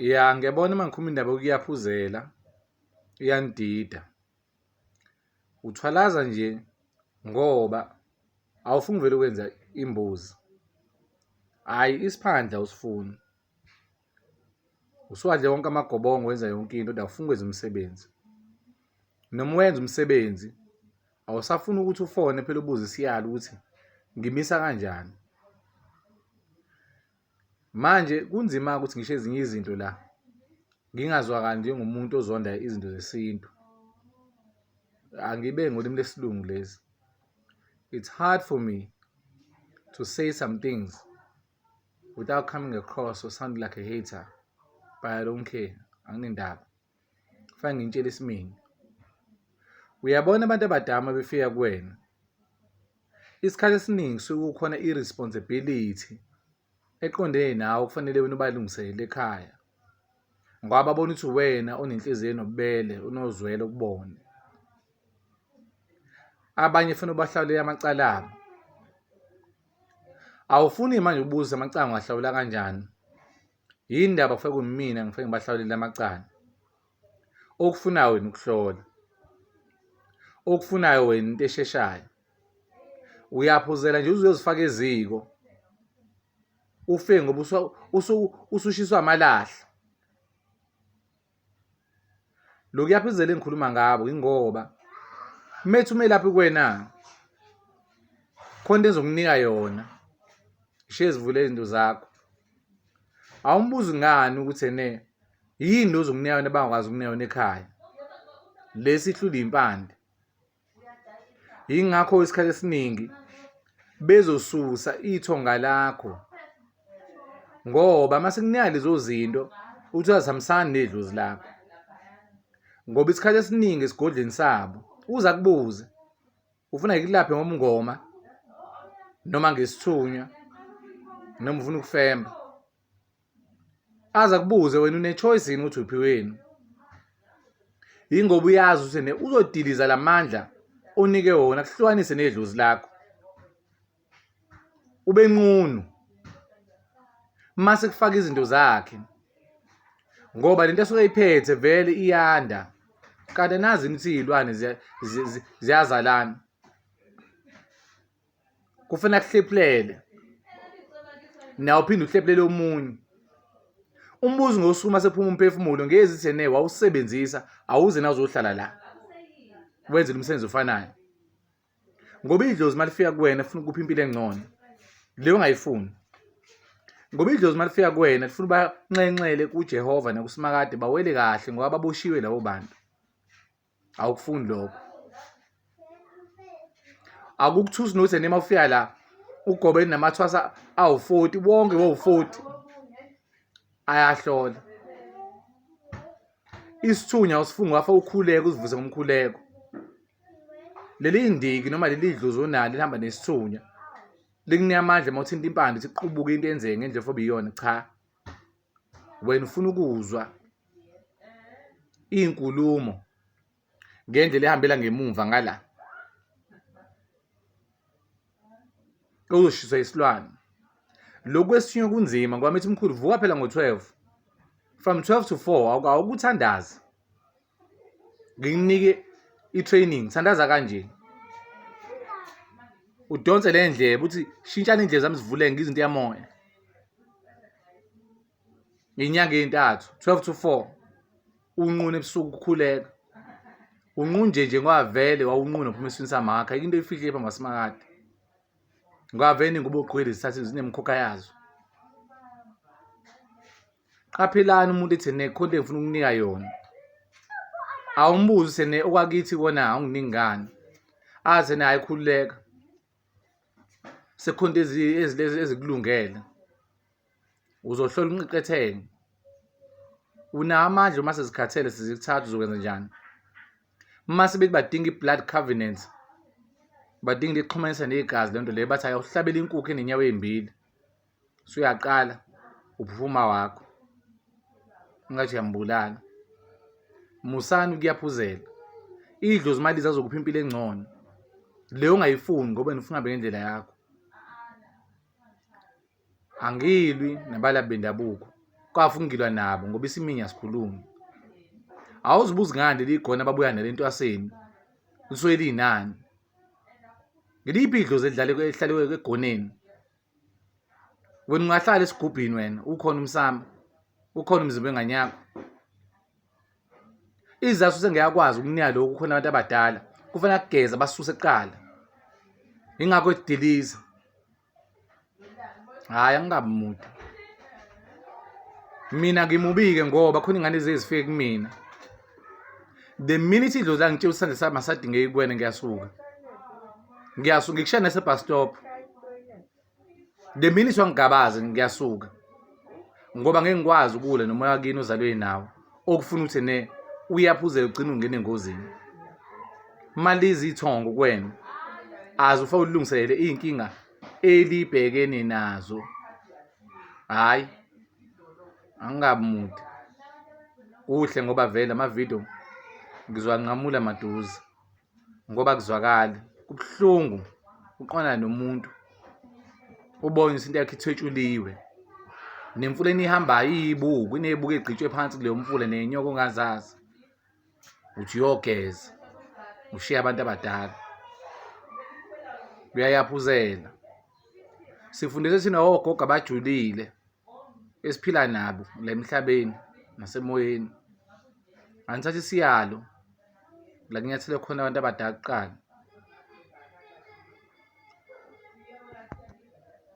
Ya ngiyabona uma ngikhuluma indaba yokuyaphuzela iyandida. Uthwalaza nje ngoba awufuni vele ukwenza imbuzi. Hhayi isiphandla awusifuni. Usuwadle wonke amagobongo wenza yonke into kodwa awufuni ukwenza umsebenzi. Noma wenza umsebenzi awusafuni ukuthi ufone phela ubuze isiyalo ukuthi ngimisa kanjani. Manje kunzima ukuthi ngisho ezinye izinto la ngingazwakali njengomuntu ozonda izinto zesintu. Angibeki ngolimi lesilungu lezi. It's hard for me to say some things without coming across or sounding like a hater, but I don't care. Anginendaba. Kufanele ngintshele isimini. Uyabona abantu abadala befika kuwena. Isikhathi esiningi suke kukhona irresponsibility eqondene nawe kufanele wena ubalungisele ekhaya. Ngoba babona ukuthi wena onenhliziyo enobubele, unozwelo kubona. Abanye futhi bahlawulele amacala abo. Awufuni manje ubuza amacala ngahlawula kanjani. Yini indaba kufike kumina ngifike ngibahlawulele amacala. Okufunayo wena ukuhlola. Okufunayo wena into esheshayo. Uyaphuzela nje uzozifaka eziko. Ufike ngoba usushiswa amalahla. Lokuyaphuzela engikhuluma ngabo ingoba methi umelaphi kuwena khona into ezokunika yona. Ishe zivule izinto zakho. Awumbuzi ngani ukuthi yini ozokunika yona abangakwazi ukunika yona ekhaya. Lesi hlula impande. Yingakho isikhathi esiningi bezosusa ithonga lakho. Ngoba mase kunika lezo zinto uthi azihambisani nedlozi lakho. Ngoba isikhathi esiningi esigodleni sabo uza kubuze ufuna ikulaphe ngomngoma noma ngesithunywa noma ufuna ukufemba. Aza kubuze wena une choice yini ukuthi uphiweni. Yingoba uyazi ukuthi uzodiliza lamandla onike wona kuhlukanise nedlozi lakho. Ube nqunu mase kufaka izinto zakhe. Ngoba lento esuke iphethe vele iyanda. Kanti nazi ukuthi izilwane ziyazalana. Kufanele kuhlephulele. Nawe uphinde uhlephulele omunye. Umbuzo ngosukuma sephuma umphefumulo ngezithi wawusebenzisa awuze nawe uzohlala la. Wenze umsebenzi ofanayo. Ngoba idlozi malifika kuwena ufuna ukupha impilo engcono. Leyo ungayifuni. Ngoba idlozi malifika kuwena lifuna banxenxele kuJehova nakuSimakade bawele kahle ngoba baboshiwe labo bantu. Awukufuni lokho. Akukuthusi nothi nema ufika la ugobeni namathwasa awu40 bonke wo40 ayahlola. Isithunya awusifunga wafa ukhuleka uzivuse ngomkhuleko. Leli ndiki noma leli dlozi onalo lihamba nesithunya. Likunika amandla mawuthinta impande siqubuke into enzeke ngendlela fobe iyona cha. Wena ufuna ukuzwa inkulumo ngendlela ehambela ngemuva ngala. Uzoshiswa isilwane. Lokhu kwesithunywa kunzima ngoba methi umkhulu vuka phela ngo12. From 12 to 4 awukuthandaza. Nginike itraining thandaza kanje. Udonse le ndlela uthi shintshana indlela zami zivuleke ngizinto yamoya. Inyanga ezintathu 12 to 4 unqune ebusuku ukukhuleka. Unqunje nje ngoba vele wawunquna uphuma esini samakha into efihle phambi kwaSimakade. Ngoba vele ngoba uqhwele isithathu zinemkhokha yazo. Qaphelani umuntu ethi khona engifuna ukunika yona. Awumbuzi ukuthi okwakithi kona unginingani. Aze naye khululeka. Sekhonto ezikulungele. Uzohlola unqiqetheke. Una amandla uma sezikhathele sizikuthatha uzokwenza njani? Mase bethi badinga iblood covenant. Badinga ixhumanisa negazi lento leyo bathi ayawuhlabela inkukhu enenyawo ezimbili. Usuyaqala uphuma wakho. Ungathi uyambulala. Musani kuyaphuzela. Idlozi mali zazokupha impilo engcono. Leyo ungayifuni ngoba ufuna habe ngendlela yakho. Angilwi nabalaphi bendabuko. kwafungilwa nabo ngoba isiminya sikhuluma. Awuzibuzi ngani ligona babuya nalentwaseni lisuke linani. Ngiliphi idlozi ehlale egoneni? Wena ungahlala esigubhini wena ukhona umsamo, ukhona umzimba enganyakho. Izathu sengiyakwazi ukunika lokhu khona abantu abadala kufanele kugeza basuse kuqala. Ingakho idiliza. Hayi angingabi mude. Mina ngimubike ngoba khona ingane ezifike kumina. The minute idlozi langitshela isandla sami asadingeki kuwena ngiyasuka. Ngikushaya nase-bus stop. The minute wangigabaza ngiyasuka. Ngoba ngeke ngikwazi ukula noma yakini ozalwe nawo okufuna ukuthi uyaphuzela ugcina ungena engozini. Malizi ithongo kuwena aze ufike ulungiselele inkinga elibhekene nazo. Hayi angingabi mude. Kuhle ngoba vele ama-video ngizwanqamula maduze ngoba kuzwakala kubuhlungu uqona nomuntu ubone into yakhe ithwetshuliwe nemfula enihambayo iyibuku inebuku egqitshwe phansi kuleyo mfula nenyoka ongazazi uthi uyogeza ushiya abantu abadala uyayaphuzela. Sifundiswe thina ogogo abajulile esiphila nabo la emhlabeni nasemoyeni. Anithathe isiyalo la kunyathele khona abantu abadala kuqala.